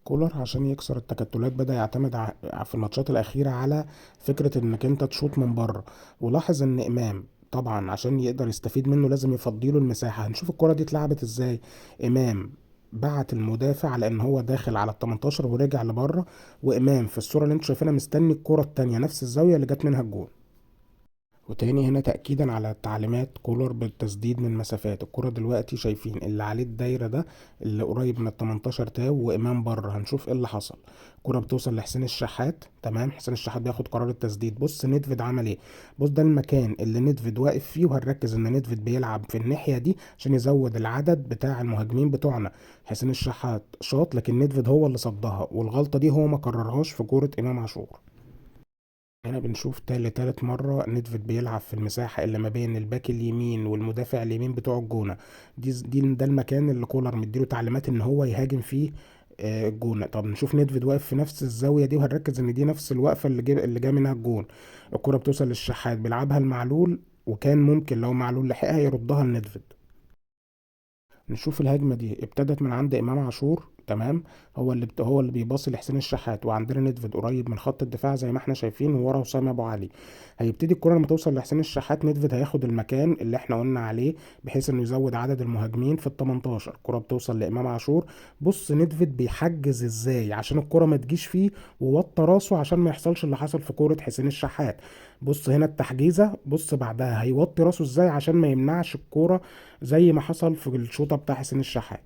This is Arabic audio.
كولر عشان يكسر التكتلات بدأ يعتمد في الماتشات الأخيرة على فكرة إنك أنت تشوط من بره. ولاحظ إن إمام طبعا عشان يقدر يستفيد منه لازم يفضيله المساحة. هنشوف الكرة دي اتلعبت ازاي. إمام بعت المدافع على ان هو داخل على ال 18 ورجع لبره، وامام في الصوره اللي انتوا شايفينها مستني الكره التانيه نفس الزاويه اللي جت منها الجون. وتاني هنا تأكيدا على تعليمات كولر بالتسديد من مسافات. الكرة دلوقتي شايفين اللي عليه الدايرة ده اللي قريب من ال 18 تاو وإمام بره. هنشوف ايه اللي حصل. الكرة بتوصل لحسين الشحات، تمام. حسين الشحات بياخد قرار التسديد. بص نيدفيد عمل ايه. بص ده المكان اللي نيدفيد واقف فيه، وهنركز ان نيدفيد بيلعب في الناحية دي عشان يزود العدد بتاع المهاجمين بتوعنا. حسين الشحات شاط لكن نيدفيد هو اللي صدها، والغلطة دي هو ما كررهاش في كورة إمام عاشور. هنا بنشوف تالت مرة نيدفيد بيلعب في المساحة اللي ما بين الباك اليمين والمدافع اليمين بتوع الجونة. ده المكان اللي كولر مديله تعليمات ان هو يهاجم فيه الجونة. طب نشوف نيدفيد واقف في نفس الزاوية دي، وهنركز ان دي نفس الوقفة اللي جا منها الجون. الكرة بتوصل للشحات بيلعبها المعلول، وكان ممكن لو معلول لحقها يردها لنيدفيد. نشوف الهجمة دي ابتدت من عند إمام عاشور، تمام. هو اللي بيباصي لحسين الشحات، وعندنا ندفد قريب من خط الدفاع زي ما احنا شايفين، وورا وسام ابو علي. هيبتدي الكرة لما توصل لحسين الشحات ندفد هياخد المكان اللي احنا قلنا عليه بحيث انه يزود عدد المهاجمين في ال 18. الكرة بتوصل لإمام عاشور. بص ندفد بيحجز ازاي عشان الكرة ما تجيش فيه، ووطى راسه عشان ما يحصلش اللي حصل في كورة حسين الشحات. بص هنا التحجيزة، بص بعدها هيوطي راسه ازاي عشان ما يمنعش الكورة زي ما حصل في الشوطة بتاع حسين الشحات.